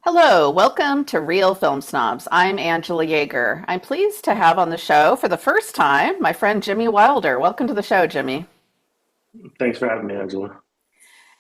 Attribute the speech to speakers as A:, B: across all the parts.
A: Hello, welcome to Reel Film Snobs. I'm Angela Yeager. I'm pleased to have on the show for the first time my friend Jimmy Wilder. Welcome to the show, Jimmy.
B: Thanks for having me, Angela.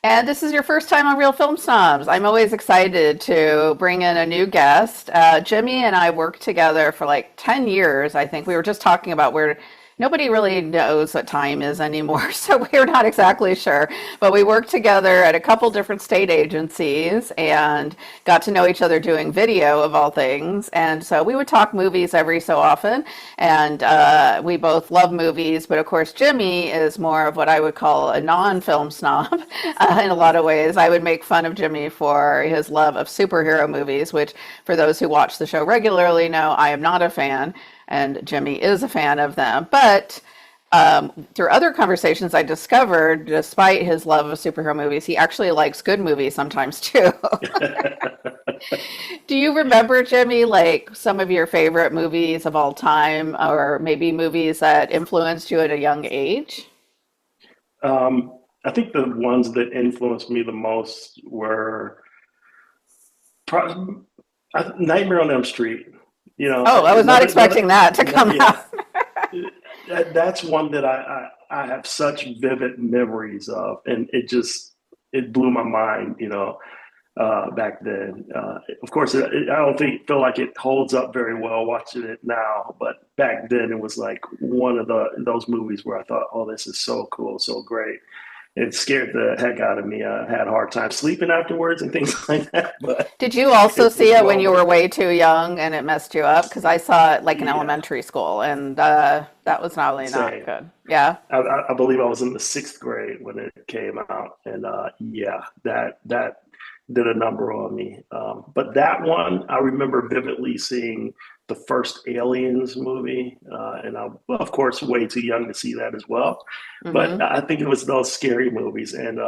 A: And this is your first time on Real Film Snobs. I'm always excited to bring in a new guest. Jimmy and I worked together for like 10 years, I think. We were just talking about where nobody really knows what time is anymore, so we're not exactly sure. But we worked together at a couple different state agencies and got to know each other doing video of all things. And so we would talk movies every so often. And we both love movies, but of course, Jimmy is more of what I would call a non-film snob in a lot of ways. I would make fun of Jimmy for his love of superhero movies, which for those who watch the show regularly know I am not a fan, and Jimmy is a fan of them. But through other conversations, I discovered, despite his love of superhero movies, he actually likes good movies sometimes too. Do you remember, Jimmy, like some of your favorite movies of all time, or maybe movies that influenced you at a young age?
B: I think the ones that influenced me the most were pro- Nightmare on Elm Street. You know,
A: Oh, I was not expecting that to come
B: yeah,
A: out.
B: that's one that I have such vivid memories of, and it blew my mind. Back then. Of course, I don't feel like it holds up very well watching it now, but back then it was like one of those movies where I thought, "Oh, this is so cool, so great." It scared the heck out of me. I had a hard time sleeping afterwards and things like that, but
A: Did you also see
B: it's
A: it when
B: well
A: you were
B: worth
A: way too young and it messed you up? Because I saw it like in
B: it. Yeah,
A: elementary school, and that was not really not
B: same.
A: good. Yeah.
B: I believe I was in the sixth grade when it came out, and yeah, that did a number on me. But that one, I remember vividly seeing the first Aliens movie, and I'm of course way too young to see that as well. But
A: Hmm.
B: I think it was those scary movies, and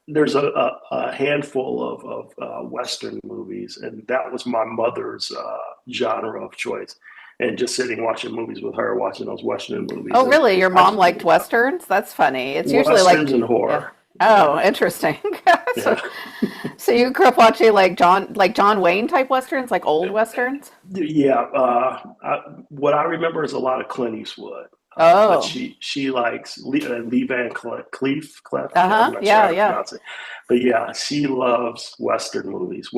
B: there's a handful of Western movies, and that was my mother's genre of choice. And just sitting watching movies with her, watching those Western movies,
A: Oh,
B: and
A: really? Your
B: I,
A: mom liked Westerns? That's funny. It's usually
B: Westerns
A: like,
B: and
A: yeah.
B: horror.
A: Oh,
B: Yeah,
A: interesting. So,
B: yeah,
A: so you grew up watching like John Wayne type Westerns, like old Westerns?
B: yeah. What I remember is a lot of Clint Eastwood, but
A: Oh,
B: she likes Lee Van Cleef. I'm
A: uh-huh.
B: not sure how
A: Yeah,
B: to
A: yeah.
B: pronounce it, but yeah, she loves Western movies,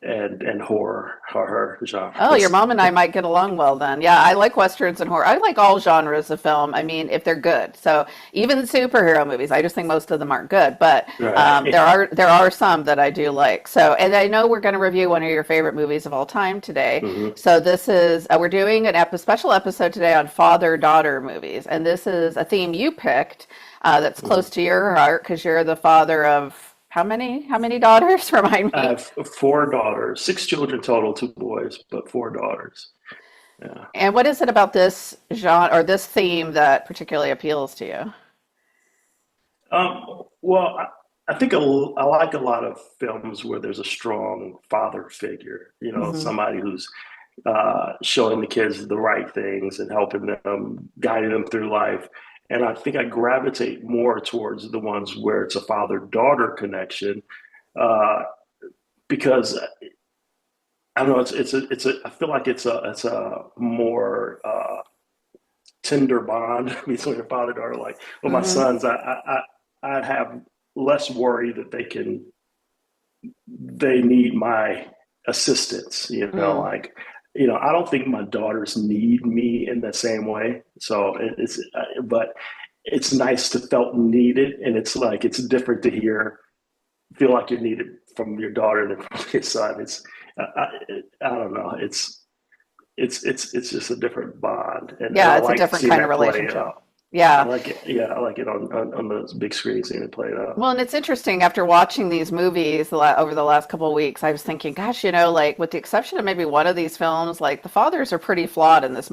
B: and horror
A: Oh, your
B: genres.
A: mom and I might get along well then. Yeah, I like westerns and horror. I like all genres of film. I mean, if they're good. So even superhero movies, I just think most of them aren't good, but
B: Right.
A: there are some that I do like. So, and I know we're going to review one of your favorite movies of all time today.
B: Hmm.
A: So this is we're doing special episode today on father-daughter movies, and this is a theme you picked that's close
B: Hmm.
A: to your heart because you're the father of how many? How many daughters? Remind
B: I
A: me.
B: have four daughters, six children total, two boys, but four daughters. Yeah.
A: And what is it about this genre or this theme that particularly appeals to you?
B: Well, I think I like a lot of films where there's a strong father figure,
A: Hmm.
B: somebody who's showing the kids the right things and helping them, guiding them through life. And I think I gravitate more towards the ones where it's a father-daughter connection, uh, because I don't know, I feel like it's a more tender bond between a father and daughter. Like with my
A: Hmm.
B: sons, I'd have less worry that they need my assistance.
A: Mm.
B: Like I don't think my daughters need me in the same way. So but it's nice to felt needed, and it's like it's different to feel like you're needed from your daughter than from your son. I don't know. It's just a different bond, and
A: Yeah,
B: I
A: it's a
B: like
A: different
B: seeing
A: kind of
B: that play
A: relationship.
B: out. I
A: Yeah.
B: like it. Yeah, I like it on the big screen seeing it played out.
A: Well, and it's interesting after watching these movies over the last couple of weeks, I was thinking, gosh, like with the exception of maybe one of these films, like the fathers are pretty flawed in these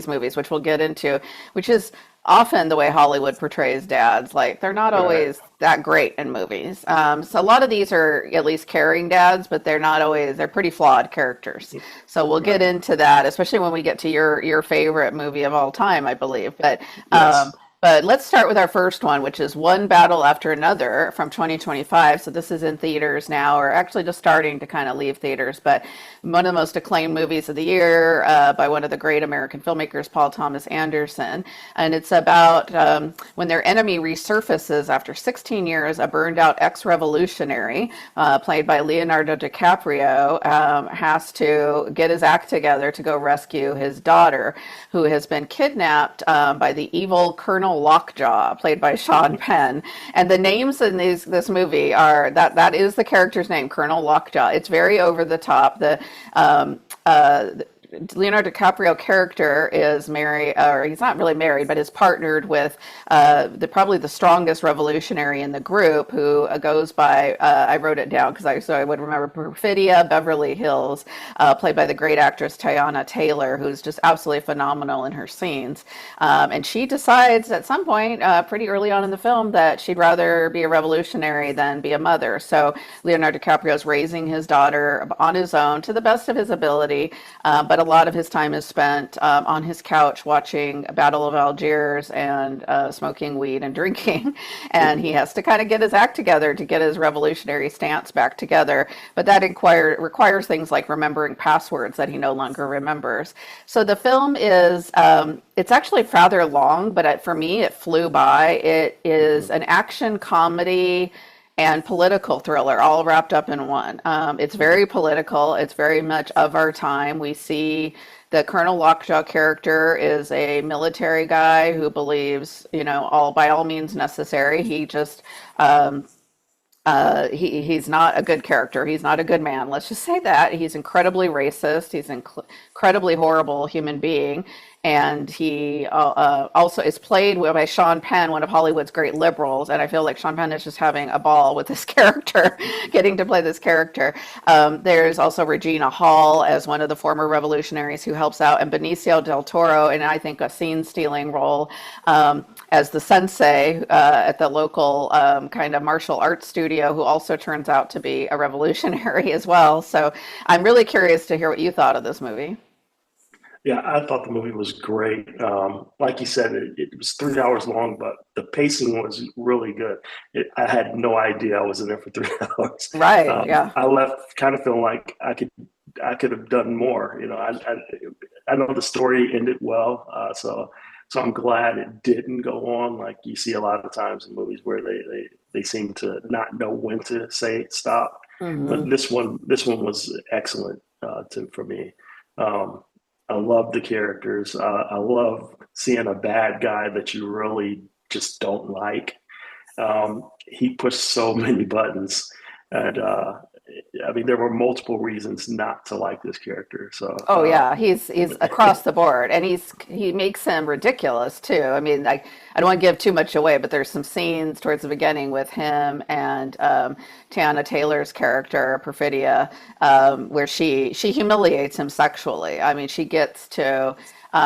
A: movies, which we'll get into, which is often the way Hollywood portrays dads. Like they're not
B: Right.
A: always that great in movies. So a lot of these are at least caring dads, but they're not always, they're pretty flawed characters. So we'll get
B: Right.
A: into that, especially when we get to your favorite movie of all time, I believe.
B: Yes.
A: But let's start with our first one, which is One Battle After Another from 2025. So this is in theaters now, or actually just starting to kind of leave theaters. But one of the most acclaimed movies of the year by one of the great American filmmakers, Paul Thomas Anderson. And it's about when their enemy resurfaces after 16 years, a burned out ex-revolutionary, played by Leonardo DiCaprio, has to get his act together to go rescue his daughter, who has been kidnapped by the evil Colonel Lockjaw, played by Sean Penn. And the names in this movie are that is the character's name, Colonel Lockjaw. It's very over the top. The um, uh, Leonardo DiCaprio character is married, or he's not really married, but is partnered with probably the strongest revolutionary in the group, who goes by I wrote it down so I would remember Perfidia Beverly Hills, played by the great actress Tiana Taylor, who's just absolutely phenomenal in her scenes. And she decides at some point, pretty early on in the film, that she'd rather be a revolutionary than be a mother. So Leonardo DiCaprio is raising his daughter on his own to the best of his ability, but a lot of his time is spent on his couch watching Battle of Algiers and smoking weed and drinking. And he has to kind of get his act together to get his revolutionary stance back together. But that requires things like remembering passwords that he no longer remembers. So the film is, it's actually rather long, but for me, it flew by. It is an action comedy and political thriller all wrapped up in one. It's very political. It's very much of our time. We see the Colonel Lockjaw character is a military guy who believes, all by all means necessary. He just he's not a good character. He's not a good man. Let's just say that. He's incredibly racist. He's an incredibly horrible human being. And he also is played by Sean Penn, one of Hollywood's great liberals. And I feel like Sean Penn is just having a ball with this character, getting to play this character. There's also Regina Hall as one of the former revolutionaries who helps out, and Benicio del Toro, and I think a scene-stealing role as the sensei at the local kind of martial arts studio, who also turns out to be a revolutionary as well. So I'm really curious to hear what you thought of this movie.
B: Yeah, I thought the movie was great. Like you said, it was 3 hours long, but the pacing was really good. I had no idea I was in there for 3 hours.
A: Right, yeah.
B: I left kind of feeling like I could have done more. I know the story ended well, so I'm glad it didn't go on. Like you see a lot of times in movies where they seem to not know when to say stop. But
A: Hmm.
B: this one was excellent for me. Um, I love the characters. I love seeing a bad guy that you really just don't like. He pushed so many buttons, and I mean, there were multiple reasons not to like this character. So,
A: Oh yeah, he's across the board, and he makes him ridiculous too. I mean, I don't want to give too much away, but there's some scenes towards the beginning with him and Tiana Taylor's character Perfidia, where she humiliates him sexually. I mean, she gets to.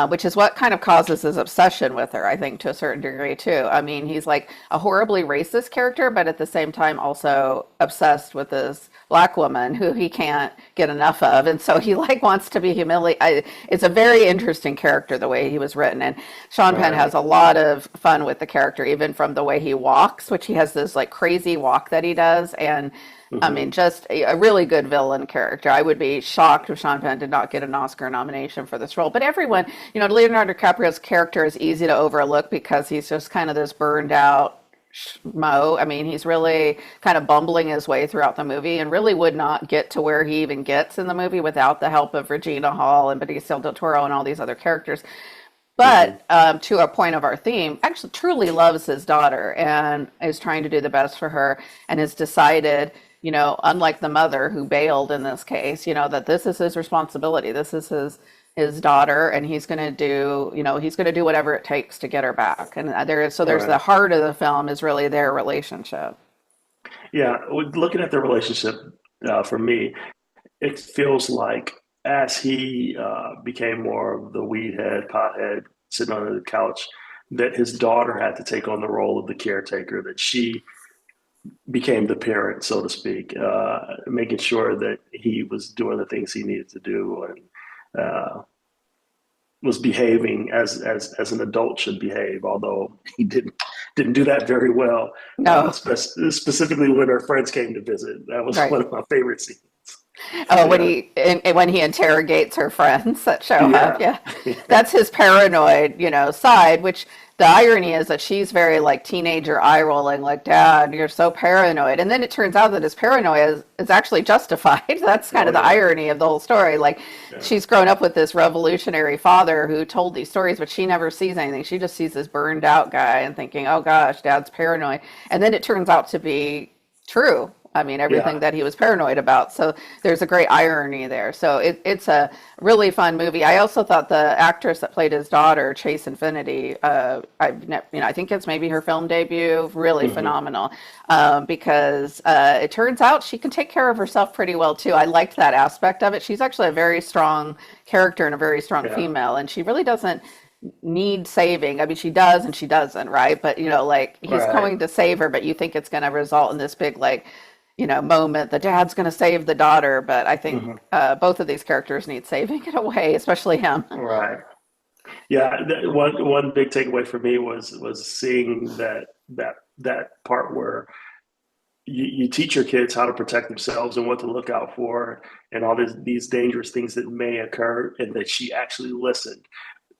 A: Which is what kind of causes his obsession with her, I think, to a certain degree too. I mean, he's like a horribly racist character, but at the same time also obsessed with this black woman who he can't get enough of, and so he like wants to be humiliated. It's a very interesting character the way he was written, and Sean Penn
B: right.
A: has a lot of fun with the character, even from the way he walks, which he has this like crazy walk that he does, and I
B: Hmm.
A: mean, just a really good villain character. I would be shocked if Sean Penn did not get an Oscar nomination for this role. But everyone, Leonardo DiCaprio's character is easy to overlook because he's just kind of this burned out schmo. I mean, he's really kind of bumbling his way throughout the movie and really would not get to where he even gets in the movie without the help of Regina Hall and Benicio del Toro and all these other characters.
B: Hmm.
A: But to a point of our theme, actually truly loves his daughter and is trying to do the best for her and has decided, unlike the mother who bailed in this case, that this is his responsibility. This is his his daughter, and he's going to do, he's going to do whatever it takes to get her back. And there's the
B: Right.
A: heart of the film is really their relationship.
B: Yeah. Looking at the relationship, for me, it feels like as he became more of the weed head, pothead, sitting on the couch, that his daughter had to take on the role of the caretaker, that she became the parent, so to speak, making sure that he was doing the things he needed to do and was behaving as an adult should behave. Although he didn't do that very well,
A: No,
B: specifically when her friends came to visit. That was
A: right.
B: one of my favorite scenes.
A: Oh,
B: Yeah,
A: when he interrogates her friends that show up,
B: yeah,
A: yeah, that's his paranoid, side. Which the irony is that she's very like teenager eye rolling, like, "Dad, you're so paranoid," and then it turns out that his paranoia is actually justified. That's kind
B: oh
A: of the
B: yeah,
A: irony of the whole story. Like,
B: yeah,
A: she's grown up with this revolutionary father who told these stories, but she never sees anything. She just sees this burned out guy and thinking, "Oh gosh, Dad's paranoid," and then it turns out to be true. I mean, everything
B: yeah.
A: that he was paranoid about. So there's a great irony there. So it's a really fun movie. I also thought the actress that played his daughter, Chase Infinity, I think it's maybe her film debut, really
B: Hmm.
A: phenomenal. Because it turns out she can take care of herself pretty well too. I liked that aspect of it. She's actually a very strong character and a very strong
B: Yeah,
A: female, and she really doesn't need saving. I mean, she does and she doesn't, right? But like he's
B: right.
A: going to save her, but you think it's going to result in this big like moment. The dad's going to save the daughter, but I think
B: Hmm.
A: both of these characters need saving in a way, especially him.
B: Right. Yeah, one big takeaway for me was seeing that part where you teach your kids how to protect themselves and what to look out for and all these dangerous things that may occur, and that she actually listened.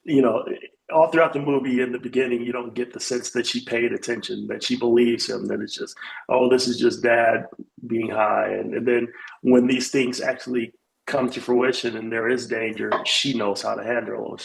B: You know, all throughout the movie in the beginning, you don't get the sense that she paid attention, that she believes him, that it's just, oh, this is just dad being high. And then when these things actually come to fruition and there is danger, she knows how to handle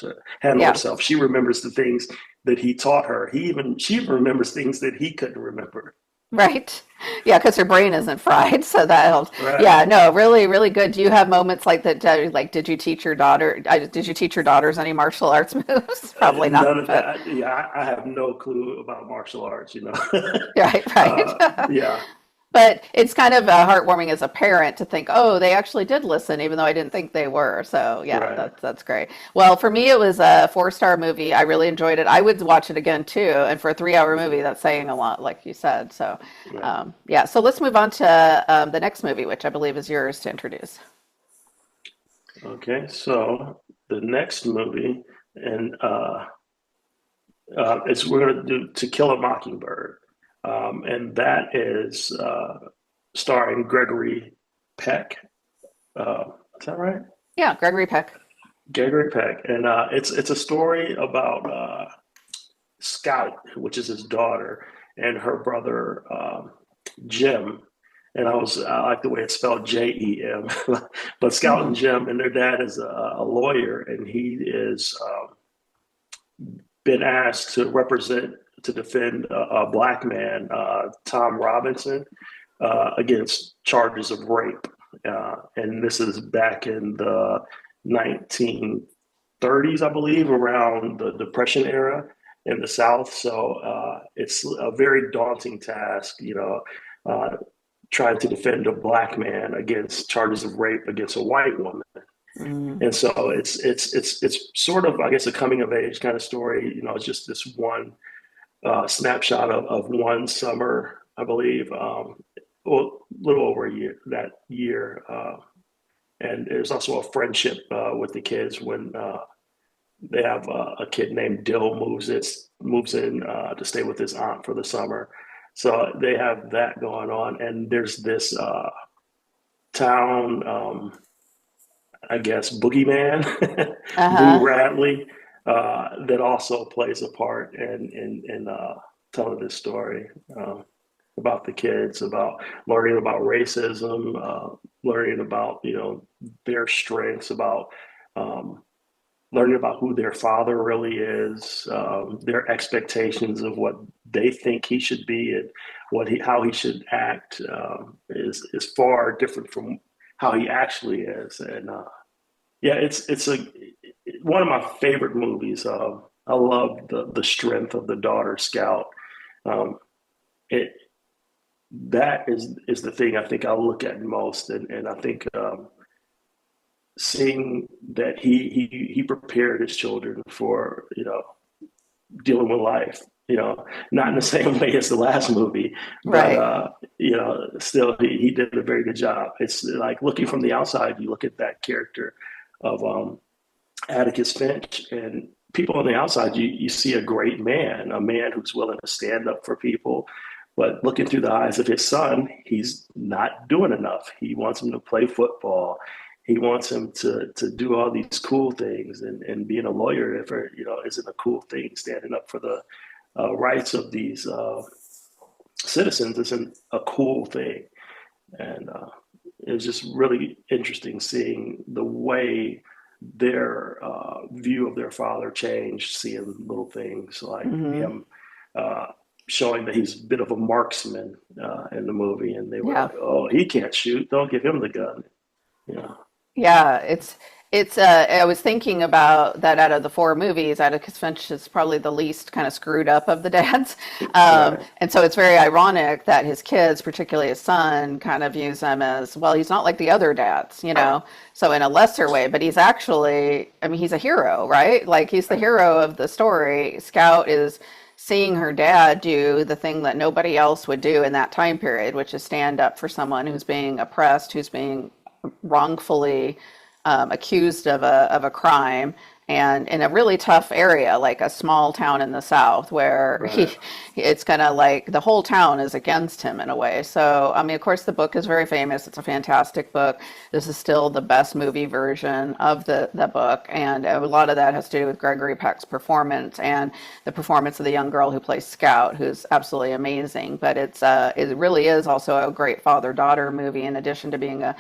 A: Yeah,
B: herself. She remembers the things that he taught her. She even remembers things that he couldn't remember.
A: right. Yeah, because her brain isn't fried, so that helps.
B: Right.
A: Yeah, no, really, really good. Do you have moments like that? Like, did you teach your daughter? Did you teach your daughters any martial arts moves? Probably
B: None
A: not,
B: of
A: but
B: that. Yeah, I have no clue about martial arts, you know.
A: right, right.
B: Yeah,
A: But it's kind of heartwarming as a parent to think, oh, they actually did listen, even though I didn't think they were. So yeah,
B: right.
A: that's great. Well, for me, it was a four-star movie. I really enjoyed it. I would watch it again too. And for a 3-hour movie, that's saying a lot, like you said. So
B: Yeah.
A: yeah. So let's move on to the next movie, which I believe is yours to introduce.
B: Okay, so the next movie, and it's we're gonna do To Kill a Mockingbird, and that is starring Gregory Peck. Is that right?
A: Yeah, Gregory Peck.
B: Gregory Peck, and it's a story about Scout, which is his daughter, and her brother Jim. And I like the way it's spelled Jem, but Scout and
A: Hmm.
B: Jim, and their dad is a lawyer, and he is been asked to represent to defend a black man, Tom Robinson, against charges of rape. And this is back in the 1930s, I believe, around the Depression era in the South. So it's a very daunting task, uh, trying to defend a black man against charges of rape against a white woman.
A: Mm.
B: And so it's sort of, I guess, a coming of age kind of story. It's just this one snapshot of one summer, I believe, well, a little over a year that year. And there's also a friendship with the kids when they have a kid named Dill moves in to stay with his aunt for the summer. So they have that going on, and there's this town. I guess, boogeyman, Boo
A: Uh-huh.
B: Radley, that also plays a part in telling this story about the kids, about learning about racism, learning about their strengths, about um, learning about who their father really is, their expectations of what they think he should be and how he should act is far different from how he actually is, and yeah, one of my favorite movies. I love the strength of the daughter Scout. Um, it that is the thing I think I look at most, and I think seeing that he prepared his children for dealing with life. Not in the same way as the last movie, but
A: Right.
B: still he did a very good job. It's like looking from the outside, you look at that character of Atticus Finch, and people on the outside, you see a great man, a man who's willing to stand up for people. But looking through the eyes of his son, he's not doing enough. He wants him to play football. He wants him to do all these cool things, and being a lawyer, if isn't a cool thing. Standing up for the rights of these citizens isn't a cool thing. And it was just really interesting seeing the way their view of their father changed, seeing little things like
A: Hmm.
B: him uh, showing that he's a bit of a marksman in the movie, and they were
A: Yeah.
B: like, "Oh, he can't shoot. Don't give him the gun." You know,
A: Yeah, it's I was thinking about that out of the four movies, Atticus Finch is probably the least kind of screwed up of the dads.
B: right,
A: And so it's very ironic that his kids, particularly his son, kind of views him as, well, he's not like the other dads, you know? So in a lesser way, but he's actually, I mean, he's a hero, right? Like he's the
B: right,
A: hero of the story. Scout is seeing her dad do the thing that nobody else would do in that time period, which is stand up for someone who's being oppressed, who's being wrongfully accused of a crime, and in a really tough area like a small town in the South where
B: right,
A: it's kind of like the whole town is against him in a way. So I mean, of course the book is very famous, it's a fantastic book. This is still the best movie version of the book, and a lot of that has to do with Gregory Peck's performance and the performance of the young girl who plays Scout, who's absolutely amazing. But it really is also a great father-daughter movie in addition to being a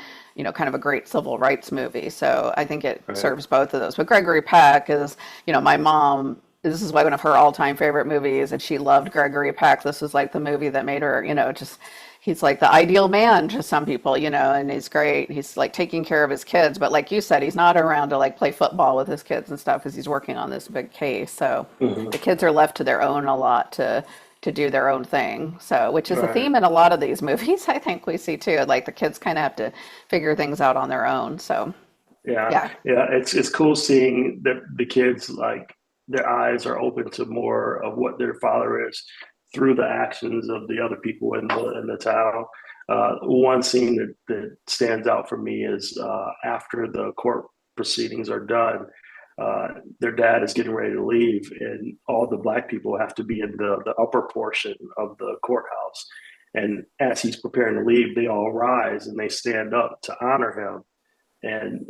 A: kind of a great civil rights movie. So I think it
B: right.
A: serves both of those. But Gregory Peck is, my mom, this is one of her all-time favorite movies, and she loved Gregory Peck. This was like the movie that made her, just he's like the ideal man to some people, and he's great. He's like taking care of his kids, but like you said, he's not around to like play football with his kids and stuff because he's working on this big case. So
B: Hmm.
A: the kids are left to their own a lot to do their own thing. So, which is a
B: Right.
A: theme in a lot of these movies, I think we see too. Like the kids kind of have to figure things out on their own. So,
B: Yeah,
A: yeah.
B: yeah. It's cool seeing the kids like their eyes are open to more of what their father is through the actions of the other people in the town. One scene that stands out for me is after the court proceedings are done, their dad is getting ready to leave, and all the black people have to be in the upper portion of the courthouse. And as he's preparing to leave, they all rise and they stand up to honor him. And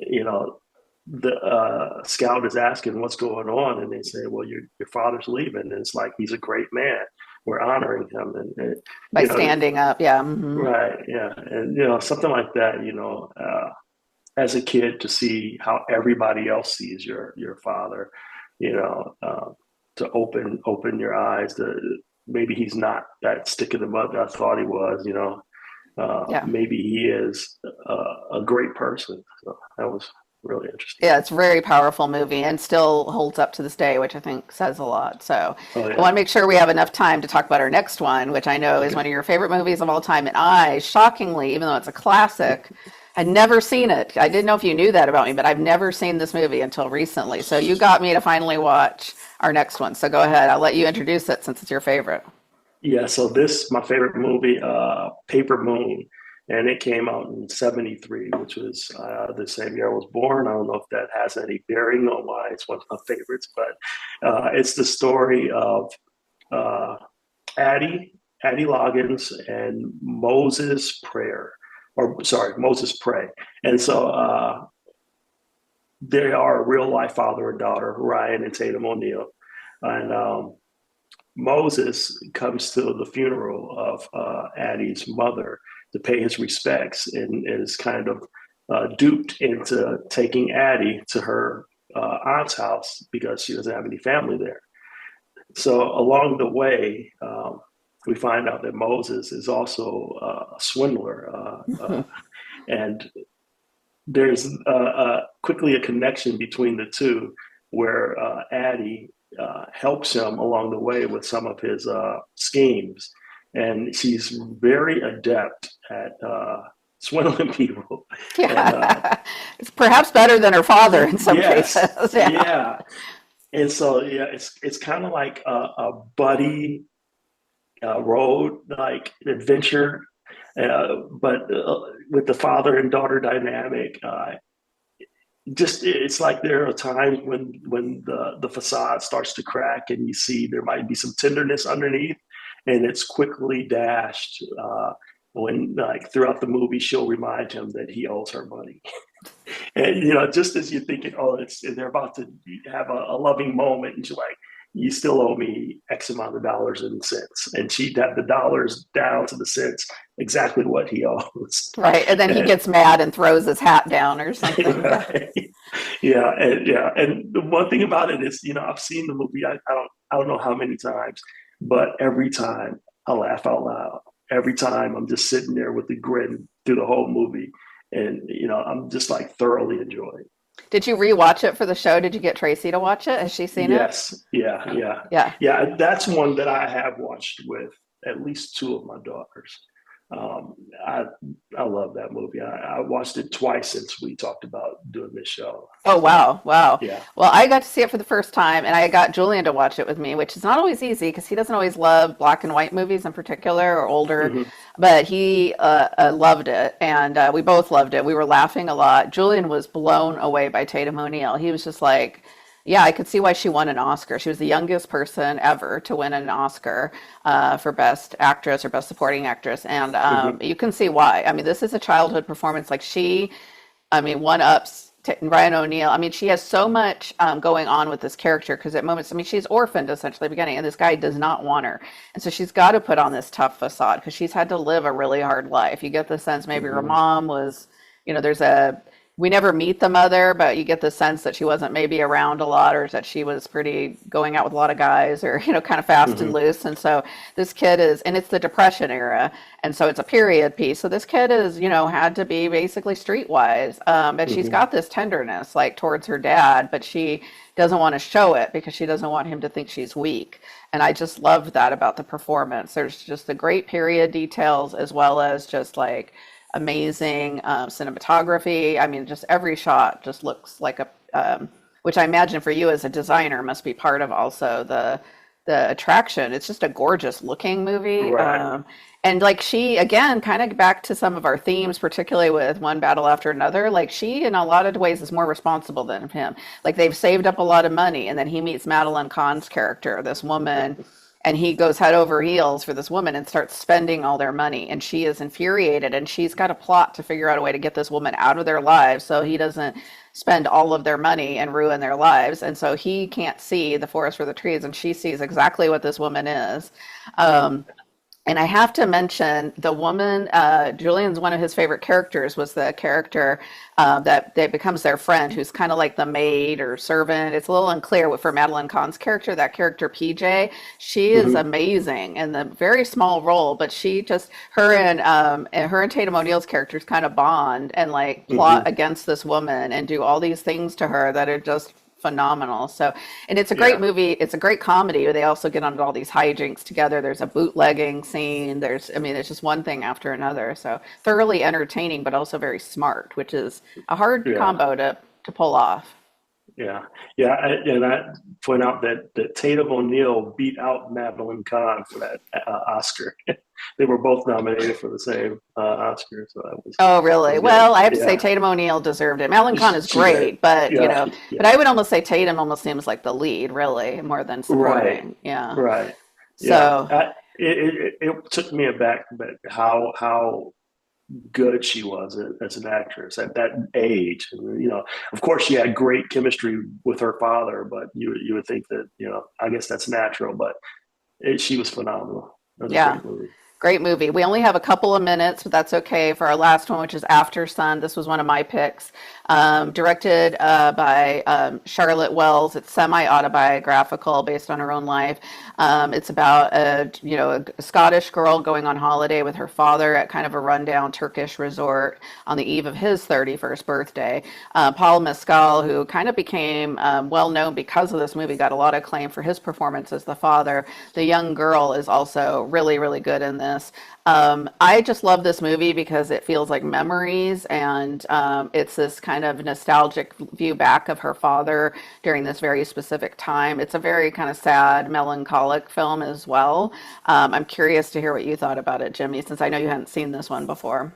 B: the scout is asking what's going on, and they say, "Well, your father's leaving." And it's like he's a great man. We're honoring him, and
A: By standing up. Yeah. Hmm.
B: right, yeah, and something like that. As a kid, to see how everybody else sees your father, you know, uh, to open your eyes. To maybe he's not that stick in the mud that I thought he was.
A: Yeah.
B: Maybe he is a great person. So that was really interesting.
A: Yeah, it's a very powerful movie and still holds up to this day, which I think says a lot. So
B: Oh
A: I want to
B: yeah.
A: make sure we have enough time to talk about our next one, which I know is
B: Okay.
A: one of your favorite movies of all time. And I, shockingly, even though it's a classic, had never seen it. I didn't know if you knew that about me, but I've never seen this movie until recently. So you got me to finally watch our next one. So go ahead. I'll let you introduce it since it's your favorite.
B: Yeah. So this my favorite movie, Paper Moon, and it came out in '73, which was the same year I was born. I don't know if that has any bearing on why it's one of my favorites, but it's the story of uh, Addie, Addie Loggins, and Moses Prayer, or sorry, Moses Prey. And so they are a real life father and daughter, Ryan and Tatum O'Neal. And Moses comes to the funeral of Addie's mother to pay his respects, and is kind of duped into taking Addie to her aunt's house because she doesn't have any family there. So along the way, we find out that Moses is also a swindler, and there's quickly a connection between the two. where Addie helps him along the way with some of his schemes, and she's very adept at swindling people. And
A: Yeah. It's perhaps better than her father in some
B: yes,
A: cases. Yeah.
B: yeah, and so yeah, it's kind of like a buddy road like adventure, but with the father and daughter dynamic. Just it's like there are times when the facade starts to crack and you see there might be some tenderness underneath, and it's quickly dashed when like throughout the movie she'll remind him that he owes her money. And just as you're thinking, oh, it's they're about to have a loving moment, and she's like, you still owe me X amount of dollars and cents, and she'd have the dollars down to the cents exactly what he owes.
A: Right. And then he
B: And
A: gets mad and throws his hat down or something. Yeah.
B: right. Yeah, and the one thing about it is, I've seen the movie. I don't know how many times, but every time I laugh out loud. Every time I'm just sitting there with the grin through the whole movie, and I'm just like thoroughly enjoying.
A: Did you rewatch it for the show? Did you get Tracy to watch it? Has she seen it?
B: Yes, yeah, yeah,
A: Yeah.
B: yeah. That's one that I have watched with at least two of my daughters. Um, I I love that movie. I watched it twice since we talked about doing this show.
A: Oh,
B: So
A: wow. Wow.
B: yeah.
A: Well, I got to see it for the first time, and I got Julian to watch it with me, which is not always easy because he doesn't always love black and white movies in particular or older,
B: Hmm.
A: but he loved it, and we both loved it. We were laughing a lot. Julian was blown away by Tatum O'Neal. He was just like, yeah, I could see why she won an Oscar. She was the youngest person ever to win an Oscar for Best Actress or Best Supporting Actress, and
B: Hmm.
A: you can see why. I mean, this is a childhood performance. Like she I mean, one ups Ryan O'Neal. I mean, she has so much going on with this character because at moments, I mean, she's orphaned essentially at the beginning, and this guy does not want her. And so she's got to put on this tough facade because she's had to live a really hard life. You get the sense maybe her
B: Hmm.
A: mom was, there's we never meet the mother, but you get the sense that she wasn't maybe around a lot or that she was pretty going out with a lot of guys or, kind of fast and
B: Hmm.
A: loose. And so this kid is, and it's the Depression era. And so it's a period piece. So this kid is, had to be basically streetwise. But she's
B: Hmm.
A: got this tenderness like towards her dad, but she doesn't want to show it because she doesn't want him to think she's weak. And I just loved that about the performance. There's just the great period details as well as just like amazing cinematography. I mean, just every shot just looks like which I imagine for you as a designer must be part of also the attraction. It's just a gorgeous looking movie.
B: Right.
A: And like she, again, kind of back to some of our themes, particularly with One Battle After Another, like she, in a lot of ways, is more responsible than him. Like they've saved up a lot of money, and then he meets Madeline Kahn's character, this woman, and he goes head over heels for this woman and starts spending all their money. And she is infuriated, and she's got a plot to figure out a way to get this woman out of their lives so he doesn't spend all of their money and ruin their lives. And so he can't see the forest for the trees, and she sees exactly what this woman is. Um, and I have to mention the woman, Julian's one of his favorite characters was the character that becomes their friend, who's kind of like the maid or servant. It's a little unclear for Madeline Kahn's character, that character PJ. She is
B: Hmm.
A: amazing in the very small role, but she just, her and Tatum O'Neal's characters kind of bond and like plot
B: Hmm.
A: against this woman and do all these things to her that are just phenomenal. So, and it's a great
B: Yeah.
A: movie. It's a great comedy. They also get onto all these hijinks together. There's a bootlegging scene. I mean, it's just one thing after another. So thoroughly entertaining, but also very smart, which is a hard
B: Yeah.
A: combo to pull off.
B: Yeah, yeah, and I point out that Tatum O'Neal beat out Madeline Kahn for that Oscar. They were both nominated for the same Oscar, so
A: Oh,
B: that
A: really?
B: was good.
A: Well, I have to say
B: Yeah,
A: Tatum O'Neal deserved it. Madeline Kahn is
B: she did.
A: great, but
B: Yeah,
A: but
B: yeah,
A: I would almost say Tatum almost seems like the lead, really, more than
B: right,
A: supporting. Yeah.
B: right. Yeah,
A: So
B: it took me aback, but how good she was as an actress at that age. And, of course, she had great chemistry with her father, but you would think that I guess that's natural, but she was phenomenal. It was a
A: yeah.
B: great movie.
A: Great movie. We only have a couple of minutes, but that's okay for our last one, which is Aftersun. This was one of my picks. Directed by Charlotte Wells. It's semi-autobiographical, based on her own life. It's about a Scottish girl going on holiday with her father at kind of a rundown Turkish resort on the eve of his 31st birthday. Paul Mescal, who kind of became well known because of this movie, got a lot of acclaim for his performance as the father. The young girl is also really, really good in this. I just love this movie because it feels like memories, and it's this kind of nostalgic view back of her father during this very specific time. It's a very kind of sad, melancholic film as well. I'm curious to hear what you thought about it, Jimmy, since I know you hadn't seen this one before.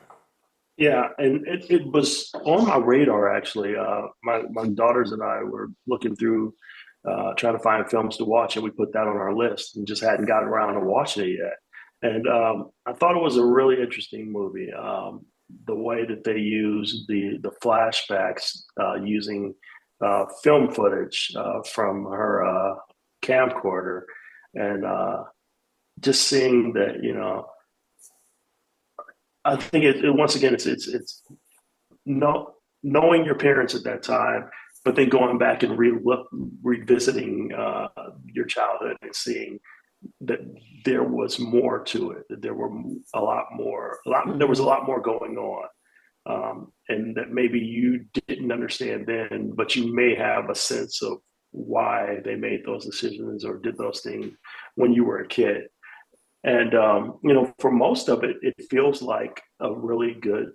B: Yeah, and it was on my radar actually. My daughters and I were looking through, trying to find films to watch, and we put that on our list and just hadn't gotten around to watching it yet. And I thought it was a really interesting movie. The way that they use the flashbacks using film footage from her camcorder, and just seeing that, I think once again it's no, knowing your parents at that time, but then going back and revisiting your childhood and seeing that there was more to it, that there were a lot more, there was a
A: Hmm.
B: lot more going on, and that maybe you didn't understand then, but you may have a sense of why they made those decisions or did those things when you were a kid. And for most of it, it feels like a really good,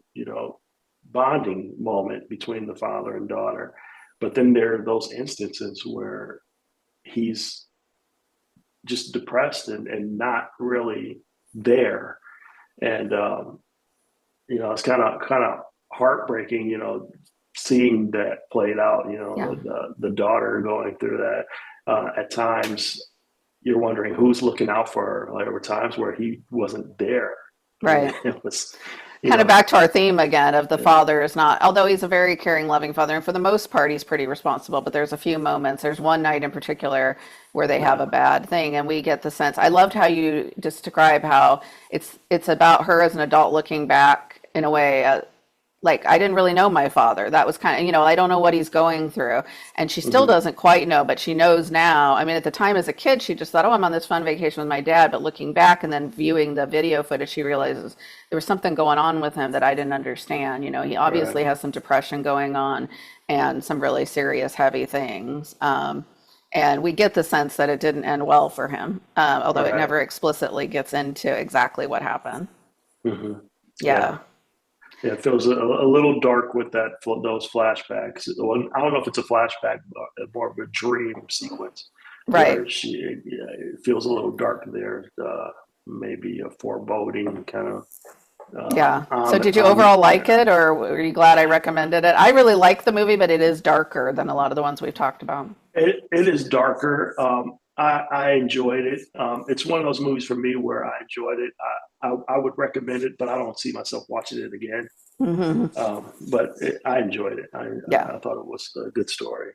B: bonding moment between the father and daughter. But then there are those instances where he's just depressed and not really there. And it's kind of heartbreaking, seeing that played out.
A: Yeah.
B: The daughter going through that. At times, you're wondering who's looking out for her. Like, there were times where he wasn't there, and
A: Right.
B: it was, you
A: Kind of
B: know,
A: back to our theme again of the
B: yeah,
A: father is not, although he's a very caring, loving father, and for the most part, he's pretty responsible. But there's a few moments. There's one night in particular where they have
B: yeah,
A: a bad thing, and we get the sense. I loved how you describe how it's about her as an adult looking back in a way. Like I didn't really know my father. That was kind of, I don't know what he's going through. And she still
B: hmm
A: doesn't quite know, but she knows now. I mean, at the time as a kid, she just thought, oh, I'm on this fun vacation with my dad. But looking back and then viewing the video footage, she realizes there was something going on with him that I didn't understand. He
B: right,
A: obviously has some depression going on and some really serious, heavy things. And we get the sense that it didn't end well for him, although it
B: right,
A: never explicitly gets into exactly what happened.
B: hmm yeah.
A: Yeah,
B: Yeah, it feels a little dark with those flashbacks. Well, I don't know if it's a flashback, but more of a dream sequence
A: right.
B: where it feels a little dark there. Maybe a foreboding kind of
A: Yeah. So did you
B: on
A: overall like
B: yeah.
A: it, or were you glad I recommended it? I really like the movie, but it is darker than a lot of the ones we've talked about.
B: It is darker. I enjoyed it. It's one of those movies for me where I enjoyed it. I would recommend it, but I don't see myself watching it again.
A: Hmm.
B: I enjoyed it.
A: Yeah.
B: I thought it was a good story.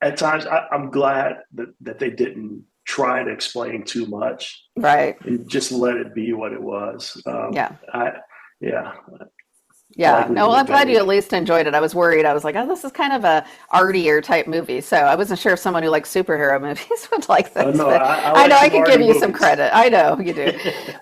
B: At times, I'm glad that they didn't try to explain too much
A: Right.
B: and just let it be what it was.
A: Yeah.
B: I Yeah, I like
A: Yeah. No,
B: leaving
A: well,
B: it
A: I'm glad you
B: vague.
A: at least enjoyed it. I was worried. I was like, oh, this is kind of a artier type movie. So I wasn't sure if someone who likes superhero movies would like this,
B: No,
A: but
B: I
A: I
B: like
A: know I
B: some
A: could give
B: arty
A: you some
B: movies.
A: credit. I know you do.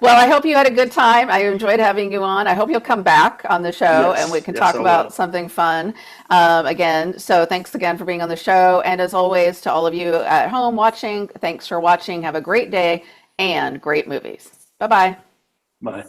A: Well, I hope you had a good time. I enjoyed having you on. I hope you'll come back on the show and we
B: Yes,
A: can
B: yes,
A: talk
B: I
A: about
B: will.
A: something fun again. So thanks again for being on the show. And as always, to all of you at home watching, thanks for watching. Have a great day and great movies. Bye bye.
B: Bye.